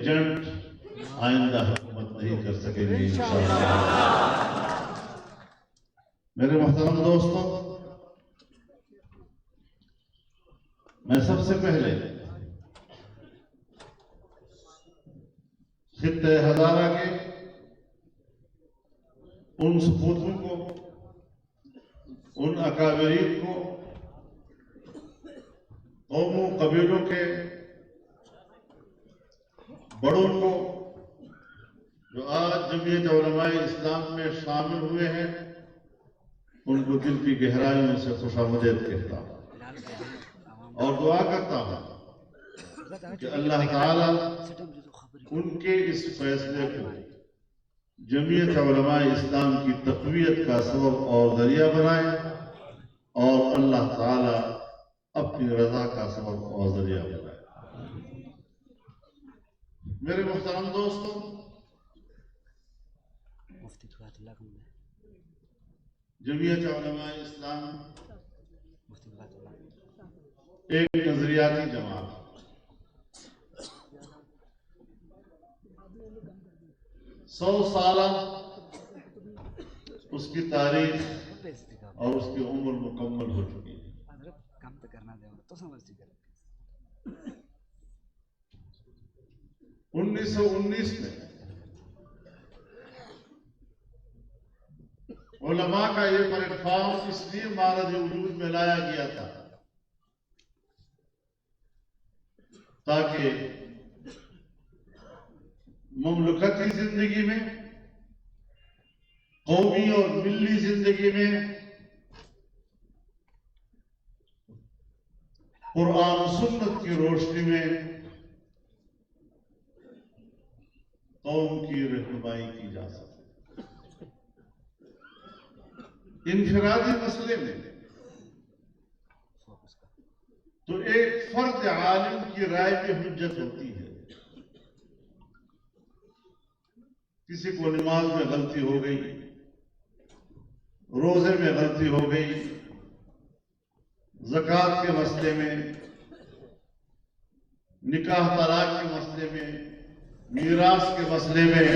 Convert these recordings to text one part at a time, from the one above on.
Agent آئندہ حکومت نہیں کر سکیں گے انشاءاللہ۔ میرے محترم دوستوں، میں سب سے پہلے خطہ ہزارہ کے ان سپوتوں کو، ان اکابرین کو، قوموں قبیلوں کے بڑوں کو جو آج جمعیت علماء اسلام میں شامل ہوئے ہیں، ان کو دل کی گہرائیوں سے خوش آمدید کہتا ہوں اور دعا کرتا ہوں کہ اللہ تعالیٰ ان کے اس فیصلے کو جمعیت علماء اسلام کی تقویت کا سبب اور ذریعہ بنائے اور اللہ تعالیٰ اپنی رضا کا سبب اور ذریعہ بنائے۔ میرے محترم دوستوں، جمعیت علماء اسلام ایک نظریاتی جماعت، 100 سالہ اس کی تاریخ اور اس کی عمر مکمل ہو چکی ہے۔ 1919 میں علماء کا یہ پلیٹ فارم اس لیے معرض وجود میں لایا گیا تھا تاکہ مملکتی زندگی میں، قومی اور ملی زندگی میں قرآن و سنت کی روشنی میں قوم کی رہنمائی کی جا سکے۔ انفرادی مسئلے میں تو ایک فرد عالم کی رائے پہ حجت ہوتی ہے۔ کسی کو نماز میں غلطی ہو گئی، روزے میں غلطی ہو گئی، زکوٰۃ کے مسئلے میں، نکاح طلاق کے مسئلے میں، میراث کے مسئلے میں،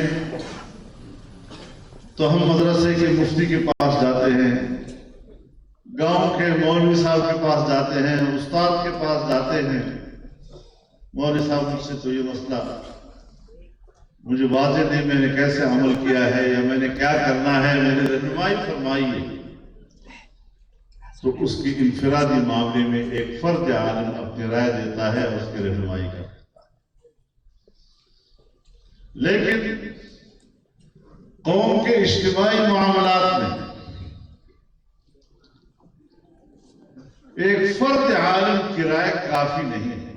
تو ہم مدرسے کے مفتی کے پاس جاتے ہیں، گاؤں کے مولوی صاحب کے پاس جاتے ہیں، استاد کے پاس جاتے ہیں۔ مولوی صاحب مجھ سے تو یہ مسئلہ مجھے واضح نہیں، میں نے کیسے عمل کیا ہے یا میں نے کیا کرنا ہے، میری رہنمائی فرمائیے۔ تو اس کی انفرادی معاملے میں ایک فرد عالم اپنی رائے دیتا ہے اور اس کی رہنمائی کرتا ہے۔ لیکن قوم کے اجتماعی معاملات میں ایک فرد عالم کی رائے کافی نہیں ہے۔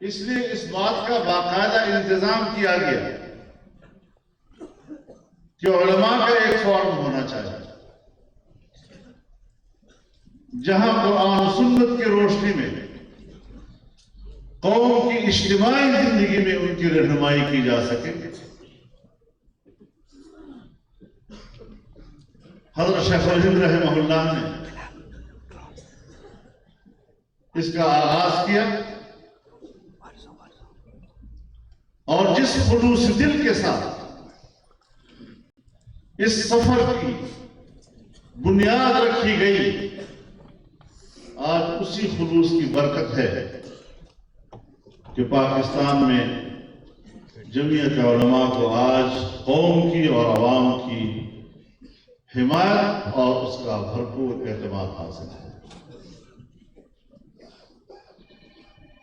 اس لیے اس بات کا باقاعدہ انتظام کیا گیا کہ علماء کا ایک فورم ہونا چاہیے جہاں قرآن و سنت کی روشنی میں قوم کی اجتماعی زندگی میں ان کی رہنمائی کی جا سکے۔ حضرت شیخ الہند رحمہ اللہ نے اس کا آغاز کیا اور جس خلوص دل کے ساتھ اس سفر کی بنیاد رکھی گئی، آج اسی خلوص کی برکت ہے کہ پاکستان میں جمعیت علماء کو آج قوم کی اور عوام کی حمایت اور اس کا بھرپور اعتماد حاصل ہے۔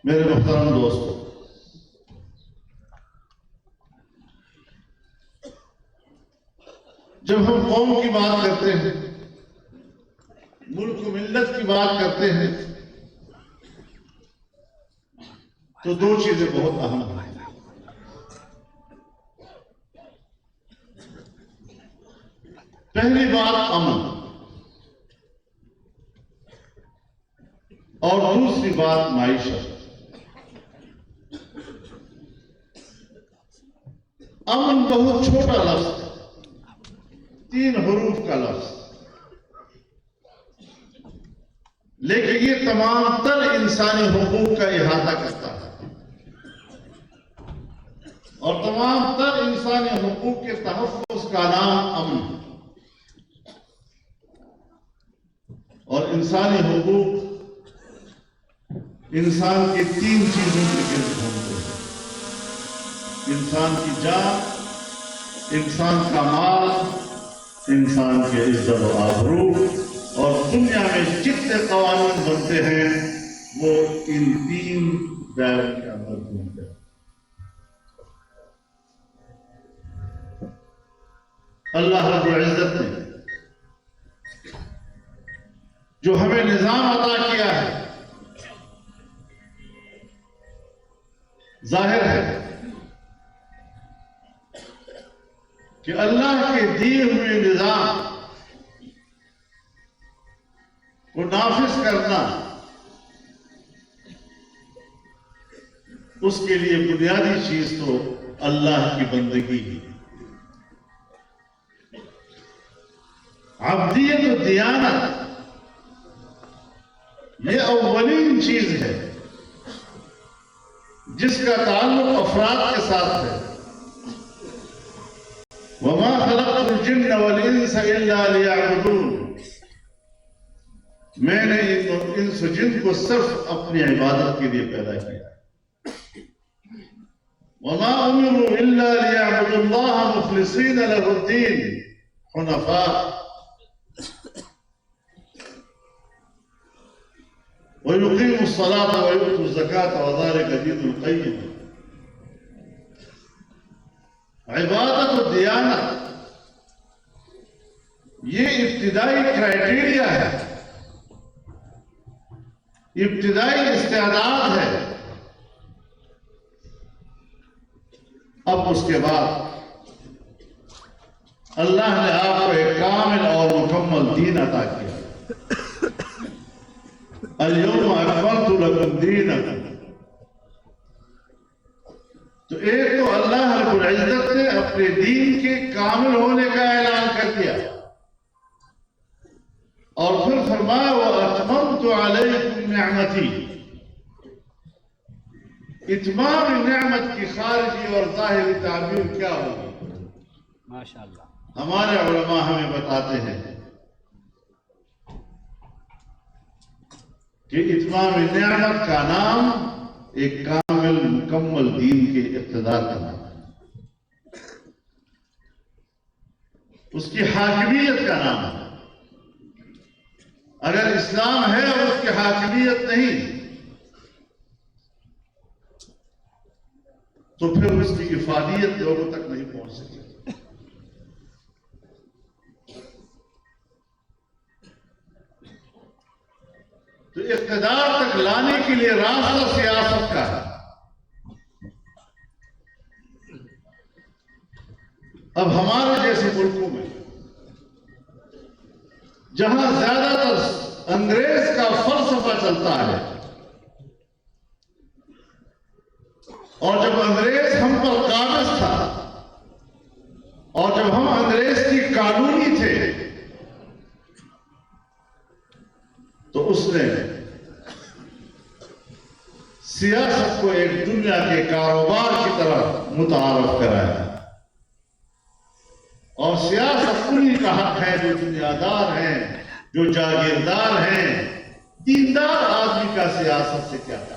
میرے محترم دوستو، جب ہم قوم کی بات کرتے ہیں، ملک و ملت کی بات کرتے ہیں، تو دو چیزیں بہت اہم ہیں۔ پہلی بات امن اور دوسری بات معیشت۔ امن بہت چھوٹا لفظ ہے، 3 حروف کا لفظ، لیکن یہ تمام تر انسانی حقوق کا احاطہ کرتا ہے۔ اور تمام تر انسانی حقوق کے تحفظ کا نام امن ہے۔ اور انسانی حقوق انسان کے 3 چیزوں کے گرد گھومتے ہیں: انسان کی جان، انسان کا مال، انسان کے عزت و آبرو، اور دنیا میں جتنے قوانین بنتے ہیں وہ ان 3 دائروں کے اندر گھومتے ہیں۔ اللہ رب العزت نے جو ہمیں نظام عطا کیا ہے، ظاہر ہے کہ اللہ کے دیے ہوئے نظام کو نافذ کرنا اس کے لیے بنیادی چیز تو اللہ کی بندگی ہے۔ عبدیت و دیانت یہ اولین چیز ہے جس کا تعلق افراد کے ساتھ ہے۔ وَمَا خَلَقْتُ الْجِنَّ وَالْإِنسَ إِلَّا لِيَعْبُدُونَ، میں نے انس و جن کو صرف اپنی عبادت کے لیے پیدا کیا۔ وَمَا أُمِرُوا إِلَّا لِيَعْبُدُوا اللَّهَ مُخْلِصِينَ لَهُ الدِّينَ حُنَفَاءَ وَيُقِيمُوا الصَّلَاةَ وَيُؤْتُوا الزَّكَاةَ وَذَلِكَ دِينُ الْقَيِّمَةِ۔ عبادت و دیانت یہ ابتدائی کرائیٹیریا ہے، ابتدائی استعداد ہے۔ اب اس کے بعد اللہ نے آپ کو ایک کامل اور مکمل دین عطا کیا۔ اليوم اکملت لکم دینکم، تو ایک تو اللہ رب العزت نے اپنے دین کے کامل ہونے کا اعلان کر دیا، اور پھر فرمایا وَأَتْمَمْتُ عَلَيْكُمْ نِعْمَتِي۔ اتمام نعمت کی خارجی اور ظاہری تعبیر کیا ہوگی؟ ماشاءاللہ ہمارے علماء ہمیں بتاتے ہیں کہ اتمام نعمت کا نام ایک کامل مکمل دین کے اقتدار کا نام ہے، اس کی حاکمیت کا نام ہے۔ اگر اسلام ہے اور اس کی حاکمیت نہیں تو پھر اس کی افادیت لوگوں تک نہیں پہنچ سکتی۔ تو اقتدار تک لانے کے لیے راستہ سیاست کا ہے۔ اب ہمارے جیسے ملکوں میں جہاں زیادہ تر انگریز کا فلسفہ چلتا ہے، اور جب انگریز ہم پر قابض تھا اور جب ہم انگریز کی قانونی تھے تو اس نے سیاست کو ایک دنیا کے کاروبار کی طرح متعارف کرایا، اور سیاست انہی کا حق ہے جو دنیا دار ہیں، جو جاگیردار ہیں۔ دیندار آدمی کا سیاست سے کیا ہے؟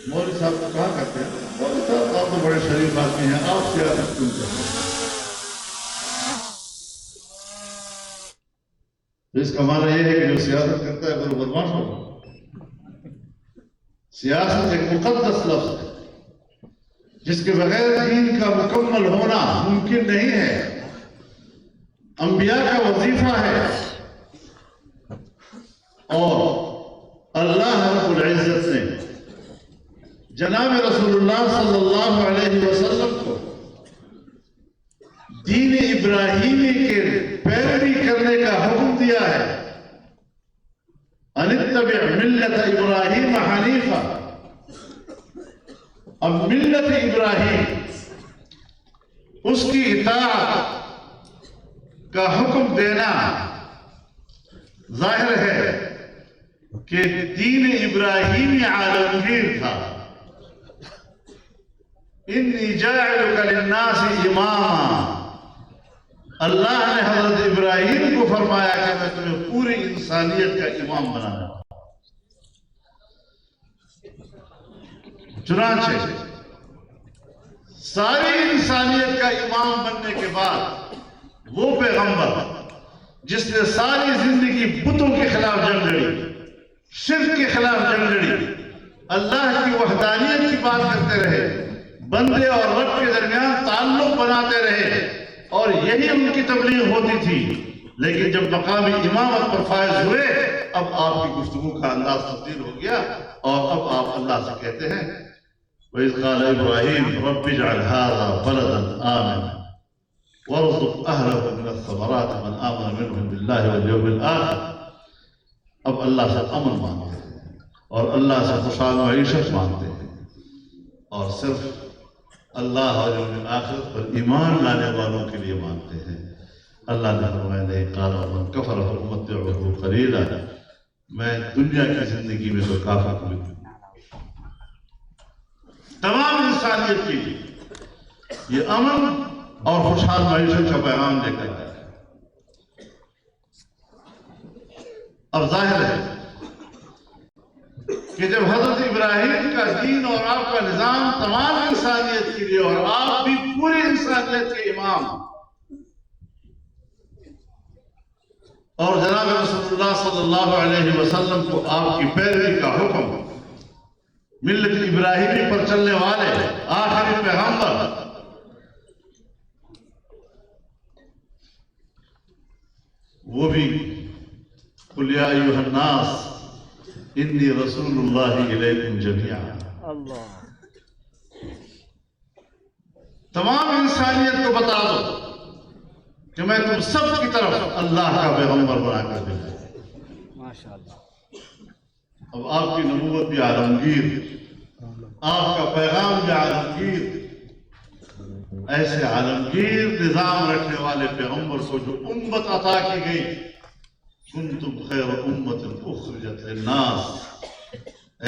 مولوی صاحب تو کہا کرتے ہیں مولوی صاحب آپ تو بڑے شریف آدمی ہیں، آپ سیاست کیوں کرتے ہیں؟ تو اس کا معنی یہ ہے کہ جو سیاست کرتا ہے وہ بدماش ہوگا۔ سیاست ایک مقدس لفظ ہے جس کے بغیر دین کا مکمل ہونا ممکن نہیں ہے۔ انبیاء کا وظیفہ ہے، اور اللہ رب العزت نے جناب رسول اللہ صلی اللہ علیہ وسلم کو دین ابراہیمی کے پیروی کرنے کا حکم دیا ہے۔ ان اتبع ملت ابراہیم حنیفا۔ اب ملت ابراہیم، اس کی اطاعت کا حکم دینا ظاہر ہے کہ دین ابراہیمی عالمگیر تھا۔ انی جاعلک للناس اماما، اللہ نے حضرت ابراہیم کو فرمایا کہ میں تمہیں پوری انسانیت کا امام بنانا ہوں۔ چنانچہ ساری انسانیت کا امام بننے کے بعد وہ پیغمبر جس نے ساری زندگی بتوں کے خلاف جنگ لڑی، شرک کے خلاف جنگ لڑی، اللہ کی وحدانیت کی بات کرتے رہے، بندے اور رب کے درمیان تعلق بناتے رہے، اور یہی ان کی تبلیغ ہوتی تھی، لیکن جب مقامی امامت پر فائز ہوئے اب آپ کی گفتگو کا انداز تبدیل ہو گیا، اور اب آپ اللہ سے کہتے ہیں وَإِذْ قَالَ إِبْرَاهِيمُ رَبِّ اجْعَلْ هَذَا بَلَدًا آمِنًا وَارْزُقْ أَهْلَهُ مِنَ الثَّمَرَاتِ مَنْ آمَنَ مِنْهُمْ بِاللَّهِ وَالْيَوْمِ الْآخِرِ۔ اب اللہ سے امن مانگتے ہیں اور اللہ سے خوشحال معیشت مانگتے ہیں اور صرف اللہ اور یوم آخرت پر ایمان لانے والوں کے لیے مانتے ہیں۔ اللہ نے فرمایا نہیں، قال ومن کفر فأمتعه قلیلا، میں دنیا کی زندگی میں تو کافر ہوں، تمام انسانیت کے لیے یہ امن اور خوشحال معیشت کا پیغام لے کر آیا۔ اب ظاہر ہے کہ جب حضرت ابراہیم کا دین اور آپ کا نظام تمام انسانیت کے لیے اور آپ بھی پوری انسانیت کے امام، اور جناب رسول اللہ صلی اللہ علیہ وسلم کو آپ کی پیروی کا حکم، ملت ابراہیمی پر چلنے والے آخری پیغمبر، وہ بھی قل یا ایھا الناس انی رسول اللہ الیکم جمیعا، تمام انسانیت کو بتا دو کہ میں تم سب کی طرف اللہ کا پیغمبر بنا کر بھیجا۔ ماشاءاللہ، اب آپ کی نبوت بھی عالمگیر، آپ کا پیغام بھی عالمگیر، ایسے عالمگیر نظام رکھنے والے پیغمبر کو جو امت عطا کی گئی، کنتم خیر امت اخرجت للناس،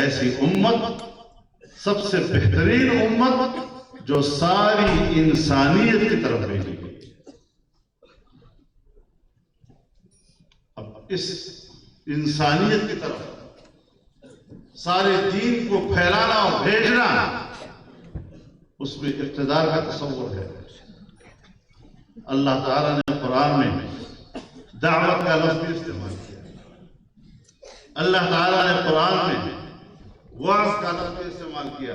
ایسی امت، سب سے بہترین امت جو ساری انسانیت کی طرف بھیجی گئی۔ اب اس انسانیت کی طرف سارے دین کو پھیلانا اور بھیجنا، اس میں اقتدار کا تصور ہے۔ اللہ تعالیٰ نے قرآن میں دعوت کا لفظ بھی استعمال کیا، اللہ تعالیٰ نے قرآن میں وعظ کا لفظ بھی استعمال کیا،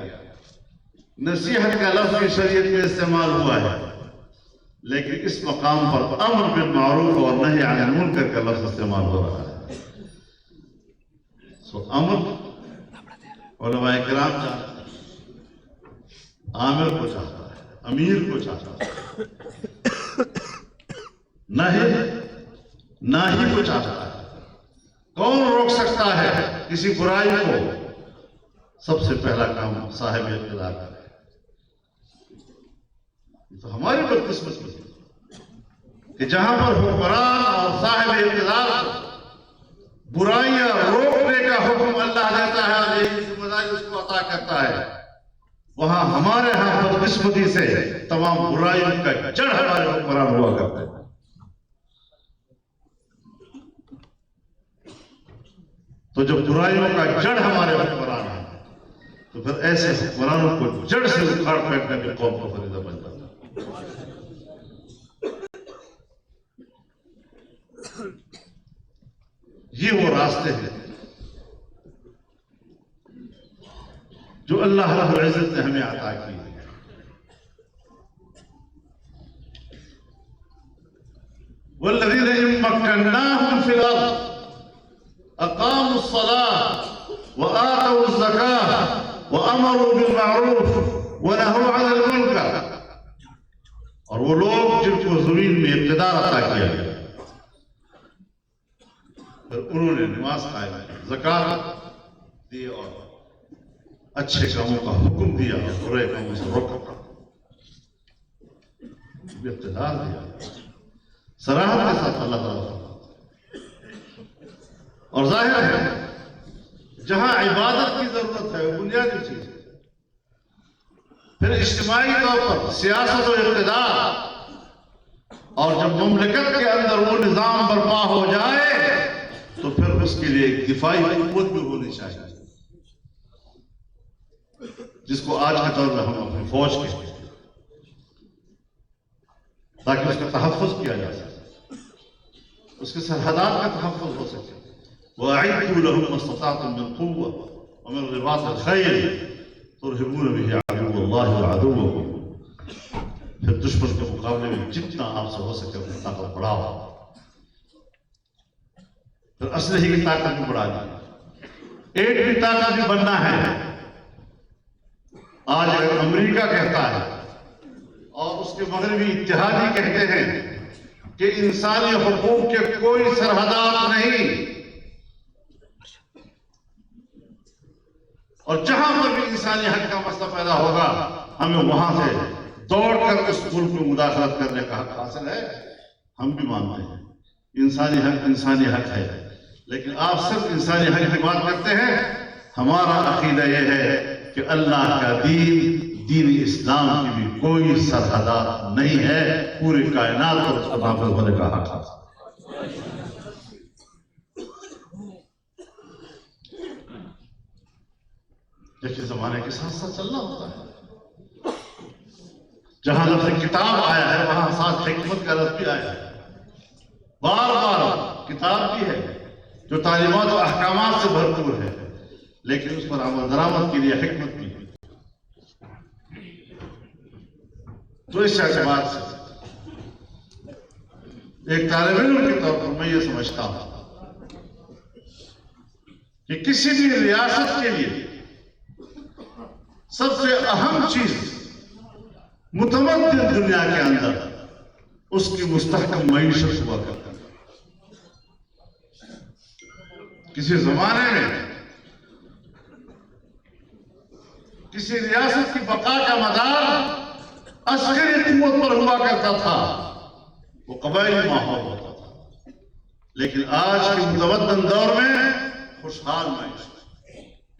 نصیحت کا لفظ بھی شریعت میں استعمال ہوا ہے، لیکن اس مقام پر امر بالمعروف اور نہی عن المنکر کا لفظ استعمال ہو رہا ہے۔ سو امر علماء کرام چاہتے ہیں، عامر کو چاہتا ہے، امیر کو چاہتا ہے، ناہی کو چاہتا ہے۔ کون روک سکتا ہے کسی برائی کو؟ سب سے پہلا کام صاحب اقتدار کا ہے۔ تو ہماری بدقسمتی ہے کہ جہاں پر حکمران اور صاحب اقتدار برائیاں روکنے کا حکم اللہ دیتا ہے اور یہی ذمہ داری اس کو عطا کرتا ہے، وہاں ہمارے ہاں بدقسمتی سے تمام برائیوں کا جڑ ہمارے حکمران ہوا کرتے ہیں۔ تو جب برائیوں کا جڑ ہمارے حکمران ہیں تو پھر ایسے حکمرانوں کو جڑ سے اکھاڑ پھینکنے کی قوم کا فریضہ بن جاتا ہے۔ یہ وہ راستے ہیں جو اللہ رب العزت نے ہمیں عطا کی ہے۔ والذین ان مکناہم فی الارض اقاموا الصلاة وآتوا الزکاة وامروا بالمعروف ونہوا عن المنکر، اور وہ لوگ جن کو زمین میں اقتدار عطا کیا گیا، پھر انہوں نے نماز قائم کی، زکات دی اور اچھے کاموں کا حکم دیا اور برے کاموں سے روکا، اقتدار دیا صراحت کے ساتھ اللہ تعالیٰ۔ اور ظاہر ہے جہاں عبادت کی ضرورت ہے وہ بنیادی چیز ہے، پھر اجتماعی طور پر سیاست و اقتدار، اور جب مملکت کے اندر وہ نظام برپا ہو جائے تو پھر اس کے لیے ایک دفاعی قوت بھی ہونی چاہیے، جس کو آج کے دور میں ہم اپنی فوج کہتے ہیں، تاکہ اس کا تحفظ کیا جا سکے، اس کے سرحدات کا تحفظ ہو سکے۔ وَأَعِدُّوا لَهُم مَّا اسْتَطَعْتُم مِّن قُوَّةٍ وَمِن رِّبَاطِ الْخَيْلِ تُرْهِبُونَ بِهِ عَدُوَّ اللَّهِ وَعَدُوَّكُمْ۔ پھر دشمن کے مقابلے میں جتنا آپ سے ہو سکے اپنی طاقت بڑھاؤ، پھر اسلحے کی طاقت بھی بڑھا دی، ایک بھی طاقت بھی بننا ہے۔ آج اگر امریکہ کہتا ہے اور اس کے مغربی اتحادی کہتے ہیں کہ انسانی حقوق کے کوئی سرحدات نہیں، اور جہاں پر بھی انسانی حق کا مسئلہ پیدا ہوگا ہمیں وہاں سے دوڑ کر اس ملک میں مداخلت کرنے کا حق حاصل ہے، ہم بھی مانتے ہیں انسانی حق ہے، لیکن آپ صرف انسانی حق کی بات کرتے ہیں۔ ہمارا عقیدہ یہ ہے کہ اللہ کا دین اسلام کی بھی کوئی سرحدات نہیں ہے، پوری کائنات پر اس کو نافذ ہونے کا حق حاصل ہے۔ دیکھیے زمانے کے ساتھ ساتھ چلنا ہوتا ہے، جہاں لفظ کتاب آیا ہے وہاں ساتھ حکمت کا لفظ بھی آیا ہے، بار بار کتاب بھی ہے جو تعلیمات و احکامات سے بھرپور ہے، لیکن اس پر عمل درآمد کے لیے حکمت بھی ہے۔ تو اس اعتبار سے ایک طالب علم کے طور پر میں یہ سمجھتا ہوں کہ کسی بھی ریاست کے لیے سب سے اہم چیز متمدن دنیا کے اندر اس کی مستحکم معیشت ہوا کرتا ہے۔ کسی زمانے میں کسی ریاست کی بقا کا مدار عسکری قوت پر ہوا کرتا تھا، وہ قبائلی ماحول ہوتا تھا، لیکن آج کے متمدن دور میں خوشحال معیشت،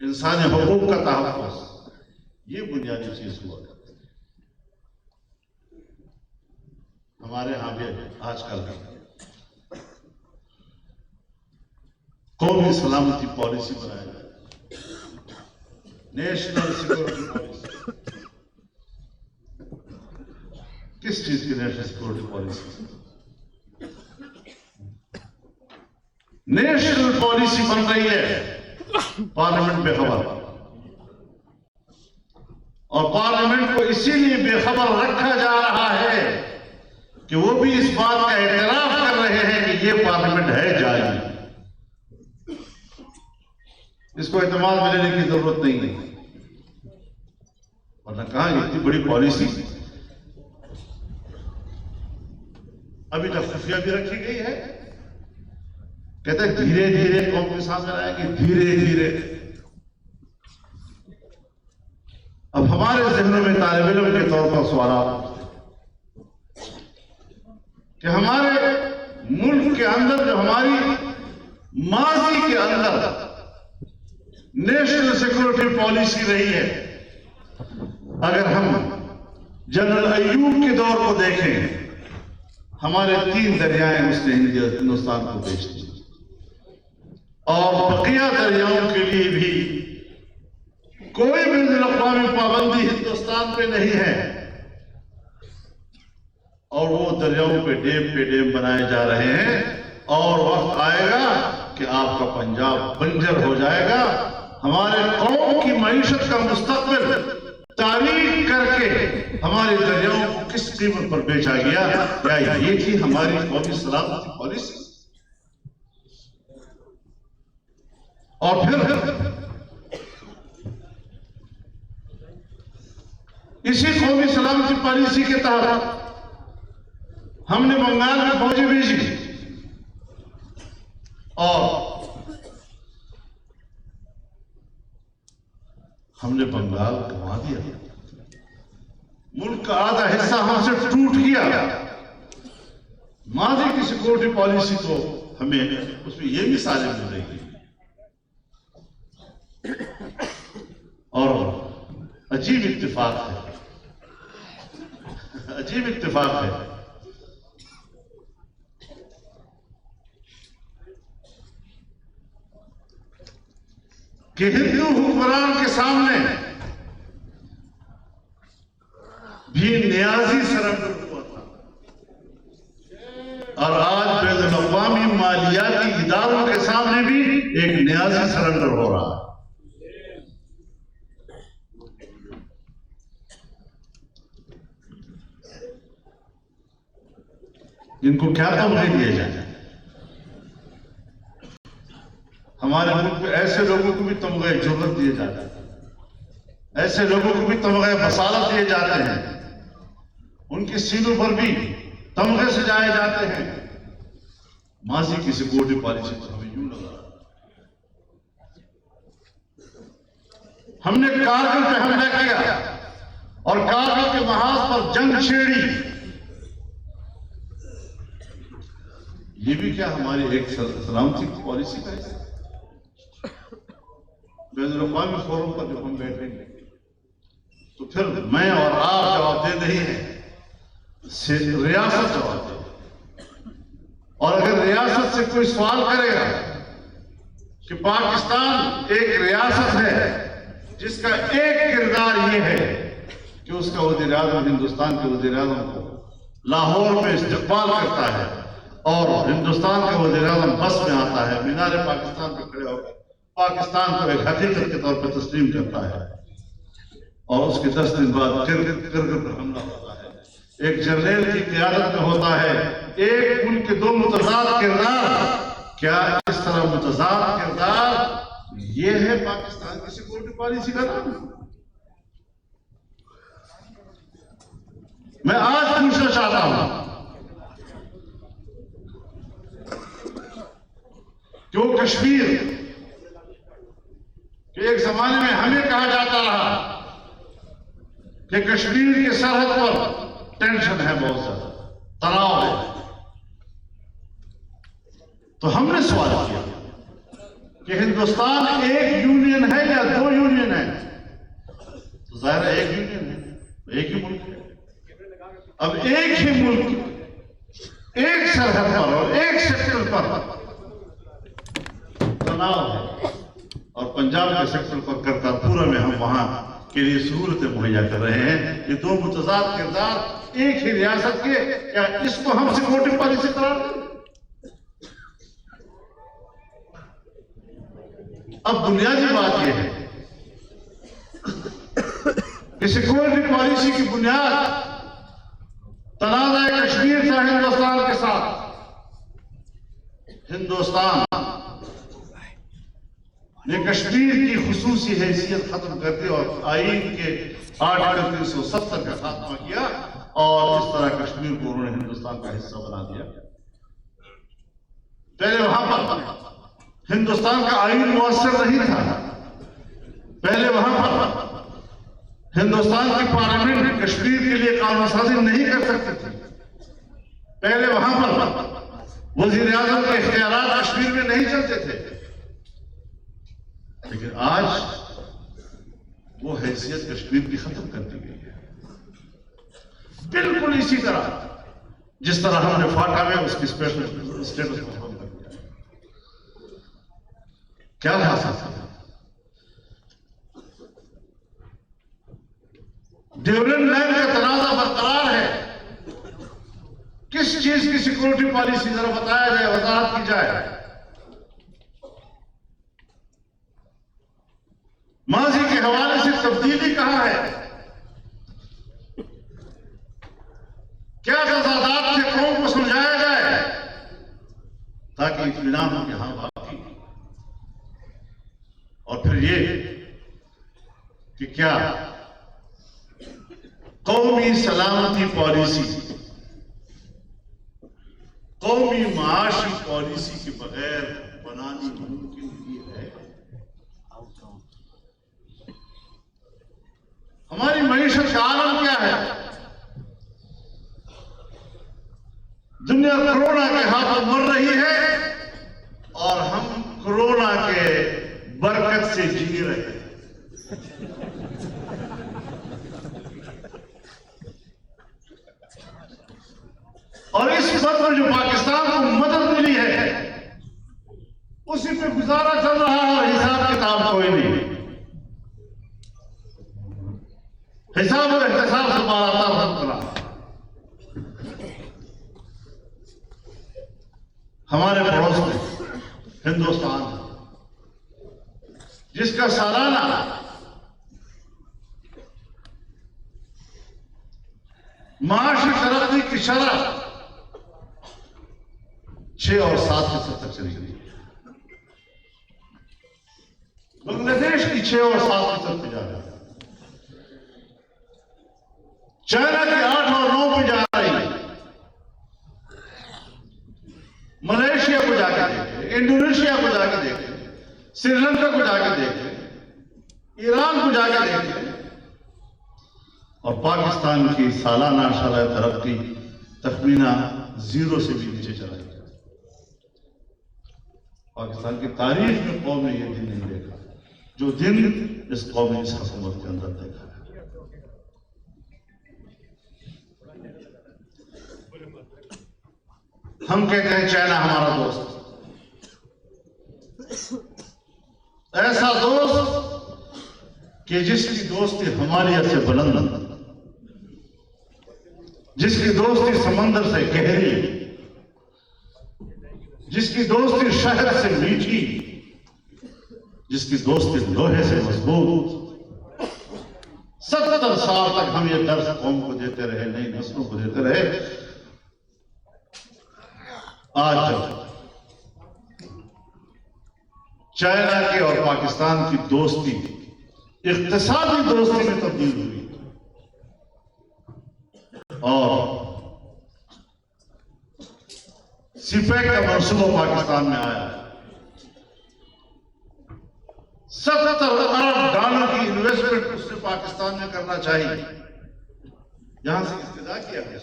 انسانی حقوق کا تحفظ، یہ بنیادی چیز ہوا کرتی ہے۔ ہمارے ہاں بھی آج کل قومی سلامتی پالیسی بنائی جائے، نیشنل سیکورٹی پالیسی۔ کس چیز کی national security policy? National policy بن رہی ہے پارلیمنٹ بے خبر، اور پارلیمنٹ کو اسی لیے بے خبر رکھا جا رہا ہے کہ وہ بھی اس بات کا اعتراف کر رہے ہیں کہ یہ پارلیمنٹ ہے جعلی، اس کو اعتماد میں لینے کی ضرورت نہیں ہے۔ ورنہ کہاں اتنی بڑی پالیسی ابھی تک خفیہ بھی رکھی گئی ہے، کہتے ہیں دھیرے دھیرے قوم کے سامنے آئے گی، دھیرے دھیرے۔ اب ہمارے ذہنوں میں طالب علم کے طور پر سوالات کہ ہمارے ملک کے اندر جو ہماری ماضی کے اندر نیشنل سیکورٹی پالیسی رہی ہے، اگر ہم جنرل ایوب کے دور کو دیکھیں، ہمارے 3 دریائیں اس نے ہندوستان کو بیچ دی، اور بقیہ دریاؤں کے لیے بھی کوئی بین الاقوامی پابندی ہندوستان پہ نہیں ہے، اور وہ دریاؤں پہ ڈیم بنائے جا رہے ہیں، اور وقت آئے گا کہ آپ کا پنجاب بنجر ہو جائے گا۔ ہمارے قوم کی معیشت کا مستقبل تاریخ کر کے ہمارے دریاؤں کو کس قیمت پر بیچا گیا، کیا یہ تھی ہماری قومی سلامتی پالیسی؟ اور پھر اسی قومی سلامتی پالیسی کے تحت ہم نے بنگال میں فوجیں بھیجی، اور ہم نے بنگال گنوا دیا، ملک کا آدھا حصہ ہم سے ٹوٹ گیا۔ ماضی کی سیکورٹی پالیسی کو ہمیں اس میں یہ مثالیں مل رہی ہیں، اور عجیب اتفاق ہے عجیب اتفاق ہے کہ ہندو حکمران کے سامنے بھی نیازی سرنڈر ہوا تھا، اور آج بین الاقوامی مالیاتی اداروں کے سامنے بھی ایک نیازی سرنڈر ہو رہا ہے۔ ان کو کیا تمغے دیے جائیں؟ ہمارے ملک میں ایسے لوگوں کو بھی تمغے جرأت دیے جاتے ہیں، ایسے لوگوں کو بھی تمغے بصارت دیے جاتے ہیں، ان کے سینوں پر بھی تمغے سجائے جاتے ہیں۔ ماضی کی سیکورٹی پالیسی پر ہمیں یوں لگا ہم نے کارگل پہ حملہ کیا اور کارگل کے محاذ پر جنگ چھیڑی، یہ بھی کیا ہماری ایک سلامتی کی پالیسی کا ہے؟ بین الاقوامی فورم پر جب ہم بیٹھیں گے تو پھر میں اور آپ جواب دے نہیں ہیں، ریاست جواب دے۔ اور اگر ریاست سے کوئی سوال کرے گا کہ پاکستان ایک ریاست ہے جس کا ایک کردار یہ ہے کہ اس کا وزیر اعظم ہندوستان کے وزیر اعظم کو لاہور میں استقبال کرتا ہے، اور ہندوستان کا وزیر اعظم بس میں آتا ہے، مینار پاکستان پہ کھڑے ہو کر پاکستان کو ایک حقیقت کے طور پر تسلیم کرتا ہے، اور اس کے 10 دن بعد کرگل پر حملہ ہوتا ہے، ایک جنرل کی قیادت میں ہوتا ہے، ایک ملک کے دو متضاد کردار۔ کیا اس طرح متضاد کردار یہ ہے پاکستان کی سیکورٹی پالیسی کا نام؟ میں آج پوچھنا چاہتا ہوں کہ وہ کشمیر کہ ایک زمانے میں ہمیں کہا جاتا رہا کہ کشمیر کی سرحد پر ٹینشن ہے، بہت زیادہ تناؤ ہے، تو ہم نے سوال کیا کہ ہندوستان ایک یونین ہے یا 2 یونین ہے؟ تو ظاہر ہے ایک یونین ہے، ایک ہی ملک ہے۔ اب ایک ہی ملک ایک سرحد پر اور ایک سیکٹر پر تناؤ ہے، اور پنجاب کے سیکٹر پر کرتارپورہ میں ہم وہاں کے لیے سہولتیں مہیا کر رہے ہیں۔ یہ 2 متضاد کردار ایک ہی ریاست کے، کیا اس کو ہم سیکورٹی پالیسی قرار دیں؟ اب بنیادی بات یہ ہے کہ سیکورٹی پالیسی کی بنیاد تنازع کشمیر تھا ہندوستان کے ساتھ۔ ہندوستان نے کشمیر کی خصوصی حیثیت ختم کر دی اور آئین کے آرٹیکل 370 کا خاتمہ کیا، اور اس طرح کشمیر کو انہوں نے ہندوستان کا حصہ بنا دیا۔ پہلے وہاں پر ہندوستان کا آئین مؤثر نہیں تھا، پہلے وہاں پر ہندوستان کی پارلیمنٹ کشمیر کے لیے قانون سازی نہیں کر سکتی تھی، پہلے وہاں پر وزیر اعظم کے اختیارات کشمیر میں نہیں چلتے تھے، لیکن آج وہ حیثیت کشمیر کی ختم کر دی گئی ہے۔ بالکل اسی طرح جس طرح ہم نے فاٹا میں اس کی اسپیشل اسٹیٹس کو ختم کر دیا۔ کیا حاصل تھا؟ ڈیولپمنٹ لائن کا تنازع برقرار ہے، کس چیز کی سیکورٹی پالیسی ذرا بتایا جائے، وضاحت کی جائے۔ ماضی کے حوالے سے تبدیلی کہاں ہے؟ کیا تضادات سے قوم کو سمجھایا جائے تاکہ اطمینان ہو کہ ہاں باقی، اور پھر یہ کہ کیا قومی سلامتی پالیسی، قومی معاشی پالیسی کے بغیر بنانی ممکن ہی ہے؟ ہماری معیشت کا عالم کیا ہے؟ دنیا کرونا کے ہاتھوں مر رہی ہے اور ہم کرونا کے برکت سے جی رہے ہیں۔ گزارا چل رہا ہے اور حساب کتاب کوئی نہیں. حساب و احتساب سے مارا کرا. ہمارے پڑوس میں ہندوستان جس کا سالانہ معاشی ترقی کی شرح 6 اور 7% تک چلی گئی. بنگلہ دیش کی 6 اور 7% پہ جا رہی ہے. چائنا کی 8 اور 9 پہ جا رہی ہے. ملیشیا کو جا کے دیکھیں, انڈونیشیا کو جا کے دیکھیں, سری لنکا کو جا کے دیکھیں, ایران کو جا کے دیکھیں, اور پاکستان کی سالانہ شرح ترقی تخمینہ 0 سے بھی نیچے چلا گیا. پاکستان کی تاریخ میں قوم نے یہ دن نہیں دیکھا جو دن اس قوم نے اس حکومت کے اندر دیکھا. ہم کہتے ہیں چائنا ہمارا دوست, ایسا دوست کہ جس کی دوستی ہمالیہ سے بلند, جس کی دوستی سمندر سے گہری, جس کی دوستی شہد سے میٹھی, جس کی دوستی لوہے سے مضبوط. 70 سال تک ہم یہ درس قوم کو دیتے رہے, نئی نسلوں کو دیتے رہے. آج جب چائنا کی اور پاکستان کی دوستی اقتصادی دوستی میں تبدیل ہوئی اور سی پیک کا منصوبہ پاکستان میں آیا, 70 ارب ڈالر کی انویسٹمنٹ اس نے پاکستان میں کرنا چاہیے. یہاں سے استدعا کیا ہے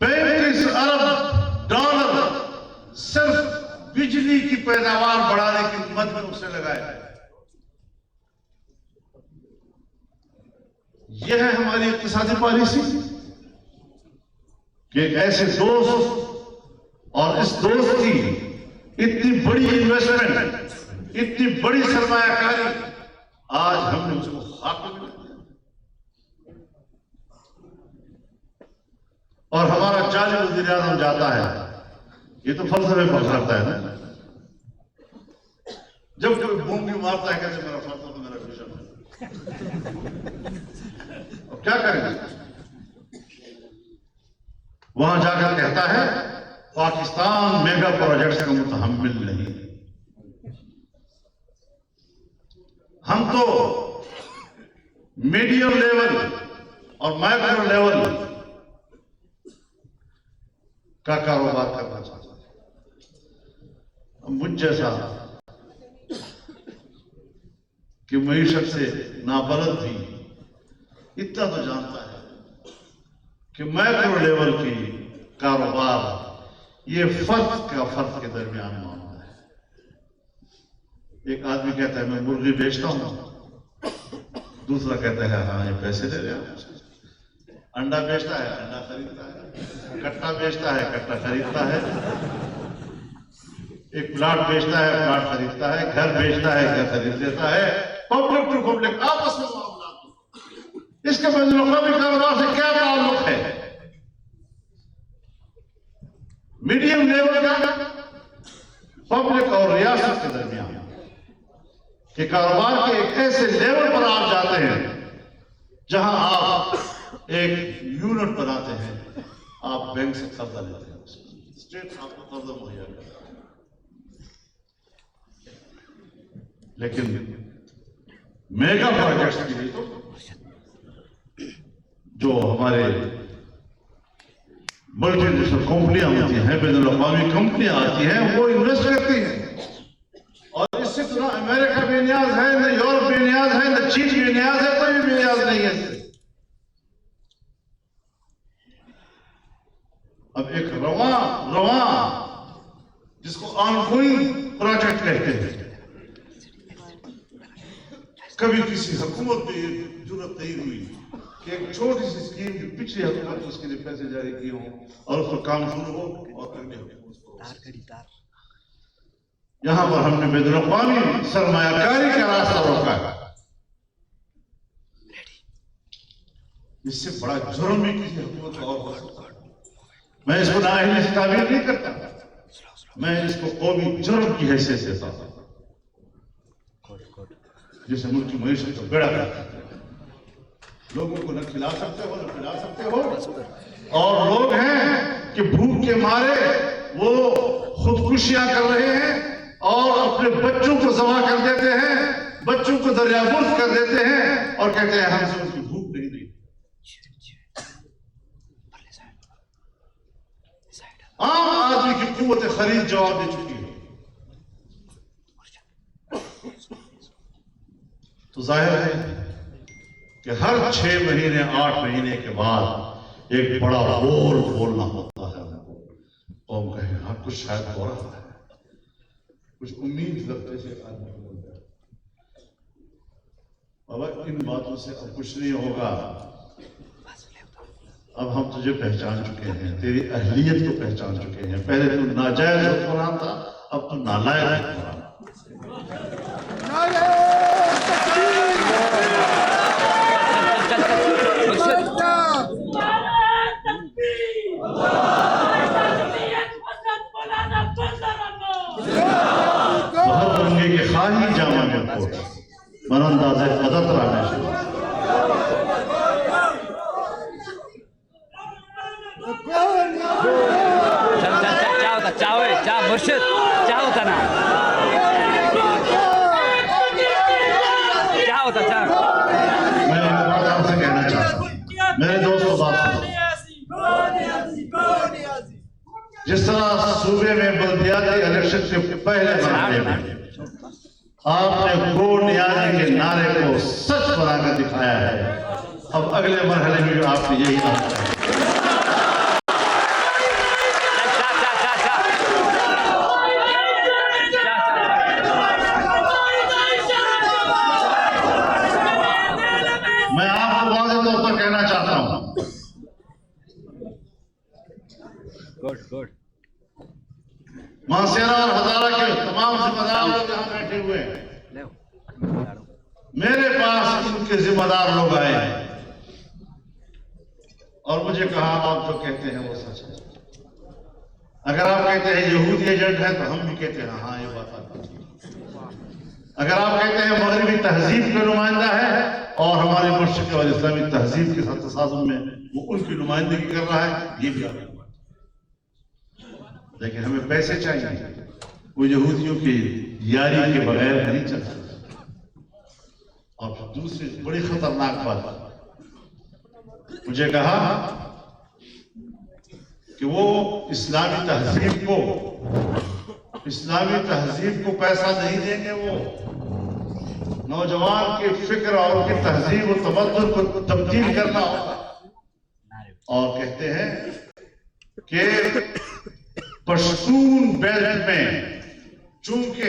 35 ارب ڈالر صرف بجلی کی پیداوار بڑھانے کی مد میں اسے لگایا. یہ ہے ہماری اقتصادی پالیسی کہ ایک ایسے دوست اور اس دوست کی اتنی بڑی انویسٹمنٹ, اتنی بڑی سرمایہ کاری آج ہم نے اس کو خاک میں ملا. اور ہمارا جعلی وزیر اعظم جاتا ہے, یہ تو فلسفے پر کرتا ہے نا. جب کوئی بونگی مارتا ہے کیسے میرا فلسفہ میرا ویژن ہے, اب کیا کریں گے. وہاں جا کر کہتا ہے پاکستان میگا پروجیکٹس کا متحمل نہیں. ہم تو میڈیم لیول اور مائکرو لیول کا کاروبار کرنا چاہتا ہے. مجھ جیسا کہ معیشت سے نابلد بھی اتنا تو جانتا ہے کہ مائکرو لیول کی کاروبار یہ فرد کا فرد کے درمیان معاملہ ہے. ایک آدمی کہتا ہے میں مرغی بیچتا ہوں, دوسرا کہتا ہے ہاں یہ پیسے لے رہے ہیں. انڈا بیچتا ہے انڈا خریدتا ہے, کٹا بیچتا ہے کٹا خریدتا ہے, ایک پلاٹ بیچتا ہے پلاٹ خریدتا ہے, گھر بیچتا ہے گھر خرید لیتا ہے. پبلک ٹو پبلک آپس میں معاملات. اس کے بین الاقوامی کاروبار سے کیا تعلق ہے؟ میڈیم لیول کا پبلک اور ریاست کے درمیان کہ کاروبار کے ایک ایسے لیول پر آپ جاتے ہیں جہاں آپ ایک یونٹ بناتے ہیں, آپ بینک سے قرضہ لیتے ہیں, اسٹیٹ آپ کو قرضہ مہیا کرتا ہے. لیکن میگا پروجیکٹس کے لیے تو جو ہمارے ملٹی نیشنل کمپنیاں ہوتی ہیں, بین الاقوامی کمپنیاں آتی ہیں, وہ انویسٹ کرتی ہیں. اور اس سے نہ امریکہ بے نیاز ہے, نہ یورپ بے نیاز ہے, نہ چین بے نیاز ہے, کوئی بے نیاز نہیں ہے. اب ایک رواں جس کو آن گوئنگ پروجیکٹ کہتے ہیں, کبھی کسی حکومت میں یہ ضرورت نہیں ہوئی کہ ایک چھوٹی سی اسکیم جو پچھلی حکومت نے اس کے لیے پیسے جاری کیے ہوں اور اس پر کام شروع ہو اور اگلی حکومت کو یہاں پر ہم نے بین الاقوامی سرمایہ کاری کا راستہ روکا ہے. اس سے بڑا جرم بھی کسی حکومت کا اور ہو سکتا ہے. میں اس کو نااہلی سے تعبیر نہیں کرتا, میں اس کو قومی جرم کی حیثیت سے دیتا ہوں, جسے ملک کی معیشت کو بیڑا کرتا ہے. لوگوں کو نہ کھلا سکتے ہو نہ پلا سکتے ہو, اور لوگ ہیں کہ بھوک کے مارے وہ خودکشیاں کر رہے ہیں اور اپنے بچوں کو ذبح کر دیتے ہیں, بچوں کو دریا برد کر دیتے ہیں اور کہتے ہیں ہم سے ان کی بھوک نہیں دی. عام آدمی کی قوت خرید جواب دے چکی ہے. تو ظاہر ہے کہ ہر 6 مہینے 8 مہینے کے بعد ایک بڑا بول بولنا ہوتا ہے. قوم کہے ہاں کچھ شاید ہو رہا ہے, کچھ امید رکھتے سے آدمی بولتا ہے. بابا ان باتوں سے اب کچھ نہیں ہوگا. اب ہم تجھے پہچان چکے ہیں, تیری اہلیت کو پہچان چکے ہیں. پہلے تو ناجائز حکمران تھا, اب تو نالائق حکمران. بہت رنگے کے خواہی جامع میں کو برانداز قدرت رانے سے چاہ مرشد کیا ہوتا نا کیا ہوتا چاہ. میں ایک بات آپ سے کہنا چاہتا ہوں, میرے دوست کو بات سنو. جس طرح صوبے میں بلدیاتی الیکشن کے پہلے مرحلے میں آپ نے گو نیازی کے نعرے کو سچ بنا کر دکھایا ہے, اب اگلے مرحلے میں بھی آپ نے یہی کام کرنا ہے. میں آپ کو واضح طور پر کہنا چاہتا ہوں, مانسیرا اور ہزارہ کے تمام ذمہ دار لوگ یہاں بیٹھے ہوئے ہیں. میرے پاس ان کے ذمہ دار لوگ آئے ہیں اور مجھے کہا آپ جو کہتے ہیں وہ سچ ہے. اگر آپ کہتے ہیں یہودی ایجنٹ ہے تو ہم بھی کہتے ہیں ہاں یہ بات آتی ہے. اگر آپ کہتے ہیں مغربی تہذیب کا نمائندہ ہے اور ہمارے مشرق اور اسلامی تہذیب کے ساتھ تصادم میں وہ ان کی نمائندگی کر رہا ہے, یہ بھی آپ. لیکن ہمیں پیسے چاہیے, وہ یہودیوں کی یاری کے بغیر نہیں چل سکتا. اور دوسری بڑی خطرناک بات مجھے کہا کہ وہ اسلامی تہذیب کو پیسہ نہیں دیں گے, وہ نوجوان کی فکر اور ان کی تہذیب و تمدن کو تبدیل کرنا ہوگا. اور کہتے ہیں کہ پشتون بیلٹ میں چونکہ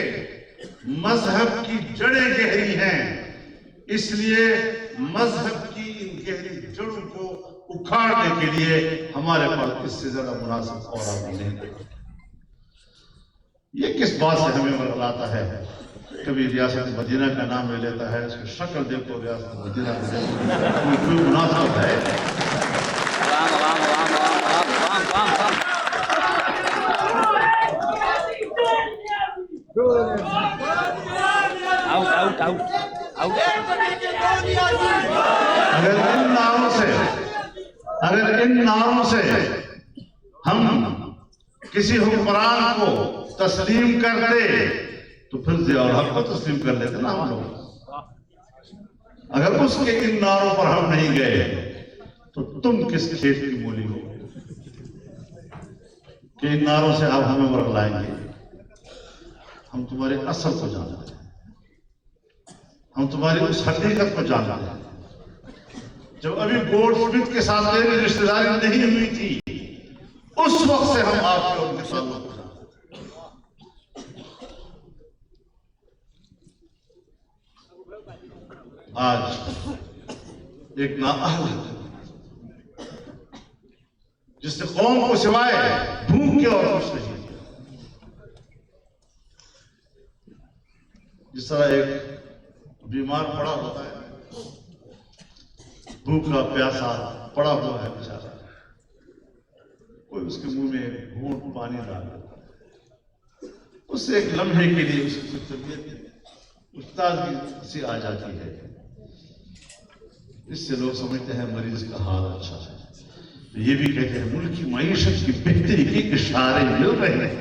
مذہب کی جڑیں گہری ہیں, اس لیے مذہب کی ان گہری جڑوں کو اکھاڑنے کے لیے ہمارے پاس اس سے زیادہ مناسب اور آدمی نہیں. یہ کس بات سے ہمیں ورغلاتا ہے؟ کبھی ریاست مدینہ کا نام لے لیتا ہے, اس کی شکل دیکھو ریاست مدینہ کوئی مناسبت ہے؟ اگر ان نعروں سے ہم کسی حکمران کو تسلیم کرتے تو پھر ضیاء الحق کو تسلیم کر لیتے نا ہم لوگ. اگر اس کے ان نعروں پر ہم نہیں گئے تو تم کس کھیت کی مولی ہو کہ ان نعروں سے آپ ہمیں ورغلائیں گے؟ ہم تمہارے اصل کو جانتے ہیں, ہم تمہاری اس حقیقت کو جانتے ہیں. جب ابھی گولڈ سمتھ کے ساتھ میری رشتہ داری نہیں ہوئی تھی, اس وقت سے ہم آپ کے ان کے ساتھ جانتے ہیں. آج ایک نااہل جس نے قوم کو سوائے بھوک کے اور کچھ نہیں, جس طرح ایک بیمار پڑا ہوتا ہے، بھوکا پیاسا پڑا ہوا ہے بیچارہ، کوئی اس کے منہ میں گھونٹ پانی ڈال دیتا ہے، اس سے ایک لمحے کے لیے اس کی طبیعت استادگی سی آ جاتی ہے، اس سے لوگ سمجھتے ہیں مریض کا حال اچھا ہے۔ یہ بھی کہتے ہیں ملک کی معیشت کی بہتری کے اشارے مل رہے ہیں،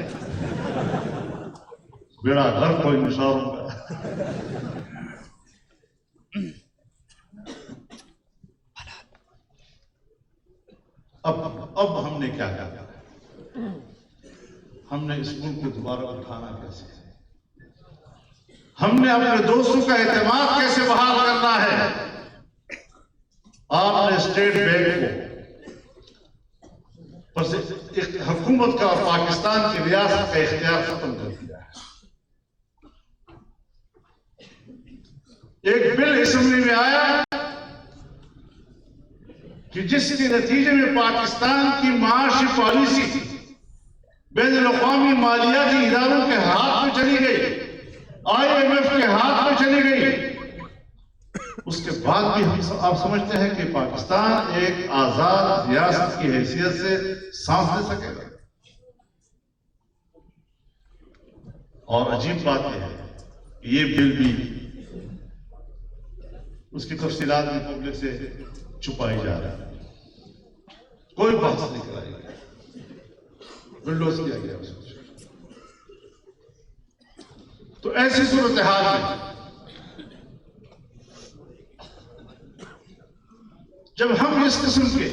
بیڑا گھر کوئی اشاروں کا۔ اب ہم نے کیا کیا؟ ہم نے اس ملک کو دوبارہ اٹھانا کیسے؟ ہم نے اپنے دوستوں کا اعتماد کیسے بحال کرنا ہے؟ آپ نے اسٹیٹ بینک کو بس ایک حکومت کا اور پاکستان کی ریاست کا اختیار ختم کر دیا ہے۔ ایک بل اسمبلی میں آیا کہ جس کے نتیجے میں پاکستان کی معاشی پالیسی بین الاقوامی مالیاتی اداروں کے ہاتھ میں چلی گئی، IMF کے ہاتھ میں چلی گئی، اس کے بعد بھی آپ سمجھتے ہیں کہ پاکستان ایک آزاد ریاست کی حیثیت سے سانس لے سکے گا؟ اور عجیب بات یہ ہے کہ یہ بل بھی اس کی تفصیلات بھی پبلک سے چھپائی جا رہی ہے، کوئی بحث نہیں کرائی گئی، بلڈوز کیا گیا اس کو۔ تو ایسی صورتحال میں جب ہم اس قسم کے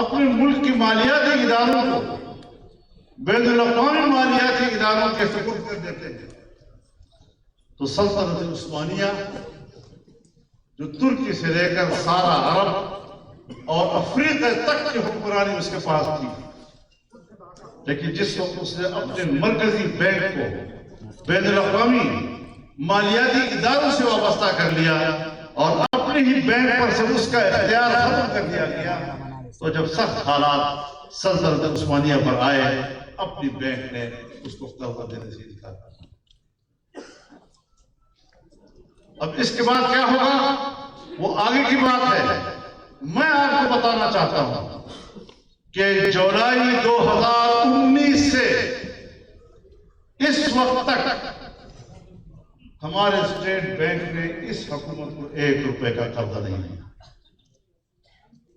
اپنے ملک کی مالیاتی اداروں کو بین الاقوامی مالیاتی اداروں کے سپرد کر دیتے ہیں، تو سلطنت عثمانیہ جو ترکی سے لے کر سارا عرب اور افریقہ تک کی حکمرانی اس کے پاس تھی، لیکن جس وقت اس نے اپنے مرکزی بینک کو بین الاقوامی مالیاتی اداروں سے وابستہ کر لیا اور اپنے ہی بینک پر سے اس کا اختیار ختم کر دیا گیا، تو جب سخت حالات سلطنت عثمانیہ پر آئے، اپنی بینک نے اس کو قرضہ دینے سے انکار کر دیا۔ اب اس کے بعد کیا ہوگا وہ آگے کی بات ہے۔ میں آپ کو بتانا چاہتا ہوں کہ جولائی 2019 سے اس وقت تک ہمارے اسٹیٹ بینک نے اس حکومت کو 1 روپے کا قرضہ نہیں دیا۔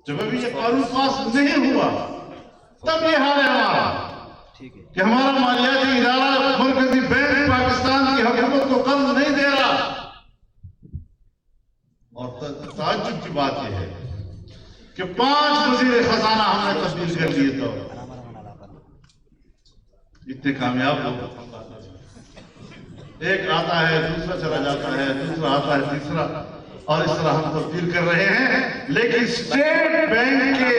جب ابھی یہ قانون پاس نہیں ہوا تب یہ حال ہے ہمارا کہ ہمارا مالیاتی ادارہ مرکزی بینک پاکستان کی حکومت کو قرض نہیں دے رہا۔ اور تعجب کی بات یہ ہے کہ 5 وزیر خزانہ ہم نے تبدیل کر لیے، تو اتنے کامیاب لوگ، ایک آتا ہے دوسرا چلا جاتا ہے، دوسرا آتا ہے تیسرا، اور اس طرح ہم تبدیل کر رہے ہیں، لیکن اسٹیٹ بینک کے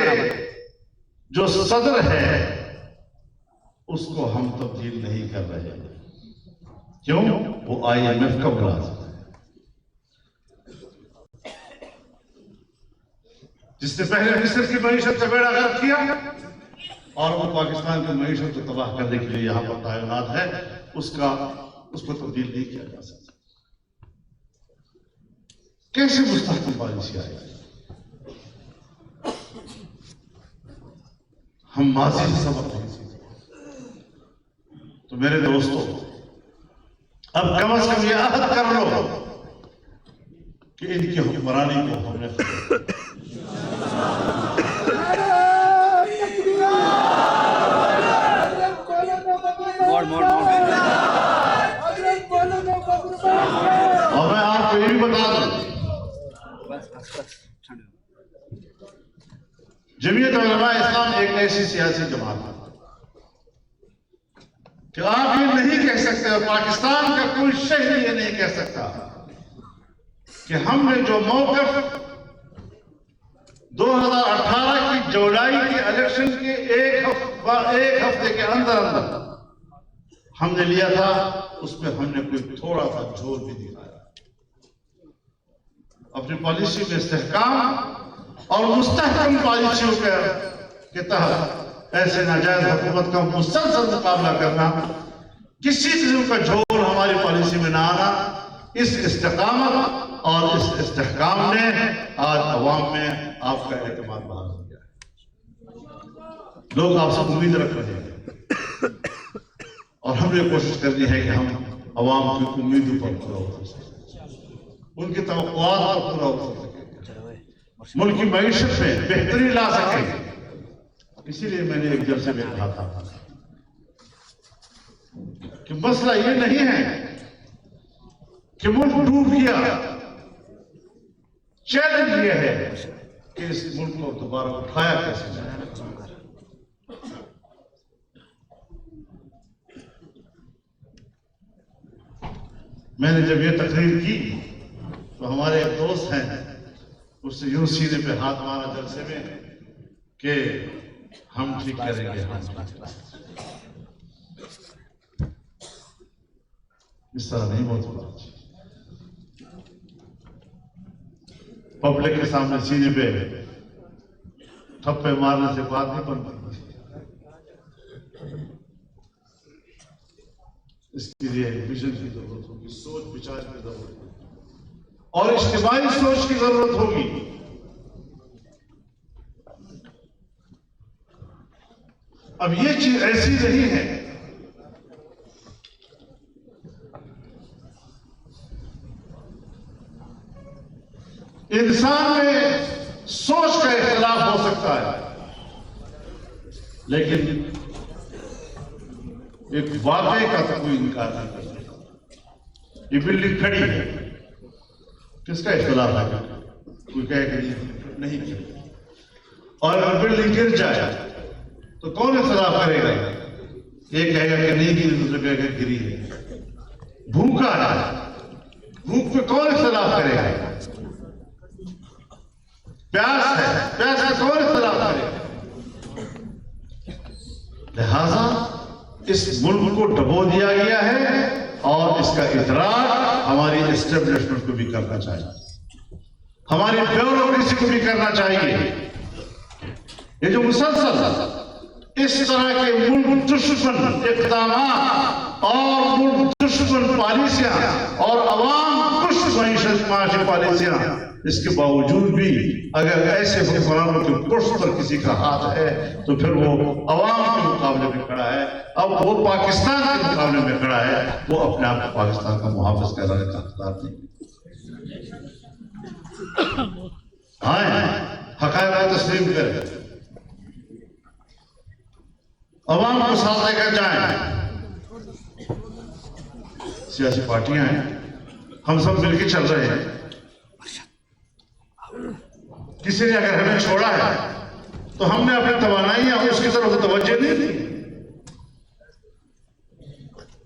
جو صدر ہے اس کو ہم تبدیل نہیں کر رہے۔ کیوں؟ وہ IMF کا ملازم ہے، جس نے پہلے مصر کی معیشت سے بیڑا غرق کیا اور وہ پاکستان کی معیشت کو تباہ کرنے کے لیے یہاں پر تعینات ہے، اس کو تبدیل نہیں کیا جا سکتا۔ کیسے مستحکم پالیسی آئے گی؟ ہم ماضی سے سبق نہیں سیکھتے۔ تو میرے دوستو، اب کم از کم یہ عہد کر لو کہ ان کی حکمرانی کو ہم نے اور میں آپ کو یہ بھی بتا دوں، جمعیت علماء اسلام ایک ایسی سیاسی جماعت ہے کہ آپ یہ نہیں کہہ سکتے، اور پاکستان کا کوئی شہری یہ نہیں کہہ سکتا کہ ہم نے جو موقف 2018 کی جولائی کے الیکشن کے ایک ہفتے کے اندر ہم نے لیا تھا، اس میں ہم نے کوئی تھوڑا سا جھول بھی دکھایا۔ اپنی پالیسی میں استحکام اور مستحکم پالیسیوں کے تحت ایسے ناجائز حکومت کا مسلسل مقابلہ کرنا، کسی قسم کا جھول ہماری پالیسی میں نہ آنا، اس استقامت اور اس استحکام نے آج عوام میں آپ کا اعتماد بحال ہو گیا ہے. لوگ آپ سے امید رکھ رہے ہیں اور ہم نے کوشش کرنی ہے کہ ہم عوام کی امیدوں پر پورا اتر سکیں، ان کی توقعات پر پورا اتر سکیں، ملک کی معیشت میں بہتری لا سکیں. اسی لیے میں نے ایک جلسے میں کہا تھا کہ مسئلہ یہ نہیں ہے کہ ملک ڈوب گیا، چیلنج یہ ہے کہ اس ملک کو دوبارہ اٹھایا کیسے جائے. میں نے جب یہ تقریر کی تو ہمارے ایک دوست ہیں، اس سے یوں سینے پہ ہاتھ مارا جلسے میں کہ ہم ٹھیک کریں گے. اس طرح نہیں ہوتا. پبلک کے سامنے سینے پہ ٹھپے مارنے سے بات نہیں بن پاتی. اس کے لیے ویژن کی ضرورت ہوگی، سوچ بچار کی ضرورت ہوگی اور اجتماعی سوچ کی ضرورت ہوگی. اب یہ چیز ایسی نہیں ہے انسان میں سوچ کا اختلاف ہو سکتا ہے لیکن ایک واقعے کا تو کوئی انکار نہیں کر سکتا. یہ بلڈنگ کھڑی ہے، کس کا اختلاف ہے؟ کوئی کہے کہ نہیں کھڑی. اور اگر بلڈنگ گر جائے تو کون اختلاف کرے گا؟ ایک کہے گا کہ نہیں گری، دوسرے کہے گا گری ہے. بھوکا ہے، بھوک پہ کون اختلاف کرے گا؟ پیاس ہے، پیاس پہ کون اختلاف کرے گا؟ لہذا اس ملک کو ڈبو دیا گیا ہے اور اس کا ادراک ہماری اسٹیبلشمنٹ کو بھی کرنا چاہیے، ہماری بیوروکریسی کو بھی کرنا چاہیے. یہ جو مسلسل اس طرح کے ملک دشمن اقدامات اور ملک دشمن پالیسیاں اور عوام کش معیشت معاشی پالیسیاں، اس کے باوجود بھی اگر ایسے حکمرانوں کے پشت پر کسی کا ہاتھ ہے تو پھر وہ عوام کے مقابلے میں کھڑا ہے. اب وہ پاکستان کے مقابلے میں کھڑا ہے، وہ اپنے آپ کو پاکستان کا محافظ کہلانے کا حقدار نہیں. حقائق کو تسلیم کریں، عوام کو ساتھ لے کر جائیں. سیاسی پارٹیاں ہیں، ہم سب مل کے چل رہے ہیں. کسی نے اگر ہمیں چھوڑا ہے تو ہم نے اپنی توانائیاں اس کی طرف توجہ نہیں دی.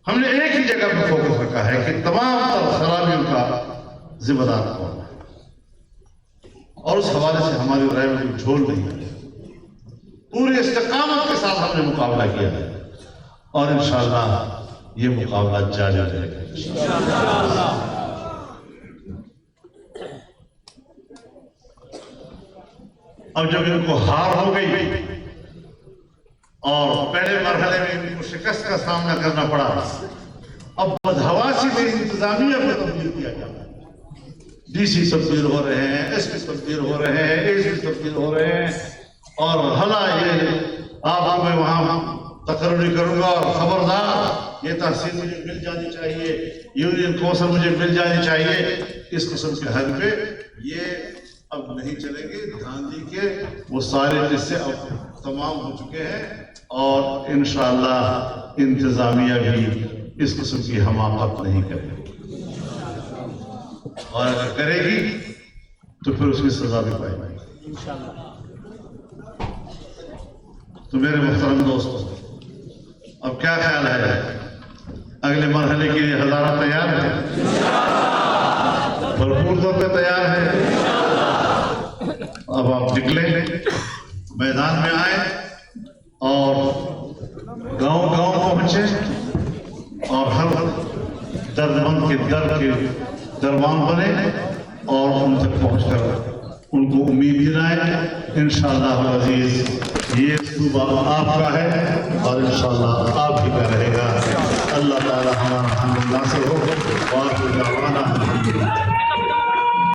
ہم نے ایک ہی جگہ پر فوکس رکھا ہے کہ تمام تر خرابیوں کا ذمہ دار کون ہے، اور اس حوالے سے ہماری رائے میں کوئی جھول نہیں ہے. پوری استقامت کے ساتھ ہم نے مقابلہ کیا ہے اور انشاءاللہ یہ مقابلہ جاری رہے گا. اب جب ان کو ہار ہو گئی اور پہلے مرحلے میں ان کو شکست کا سامنا کرنا پڑا، اب بدحواسی میں انتظامیہ کو تبدیل کیا جا رہا ہے. ڈی سی تبدیل ہو رہے ہیں، ایس پی تبدیل ہو رہے ہیں، اے سی تبدیل ہو رہے ہیں. اور بھلا یہ آپ میں وہاں تقرر نہیں کروں گا اور خبردار یہ تحصیل مجھے مل جانی چاہیے، یونین کونسل مجھے مل جانی چاہیے، اس قسم کے حد پہ یہ اب نہیں چلیں گے. گاندھی کے وہ سارے قصے اب تمام ہو چکے ہیں اور انشاءاللہ انتظامیہ بھی اس قسم کی حماقت نہیں کرے گی، اور اگر کرے گی تو پھر اس کی سزا بھی پائے گی. تو میرے محترم دوستوں، اب کیا خیال ہے؟ اگلے مرحلے کے لیے ہزارہ تیار ہے؟ بھرپور طور پہ تیار ہے؟ اب آپ نکلیں، میدان میں آئیں اور گاؤں گاؤں پہنچے اور ہر درد مند کے درد کے دربان بنے اور ان تک پہنچ کر ان کو امید دلائیں. انشاءاللہ العزیز یہ صوبہ آپ کا ہے اور انشاءاللہ آپ ہی کا رہے گا. اللہ تعالی ہمارا حمد ناصر ہو. وآخر دعوانا الحمدللہ.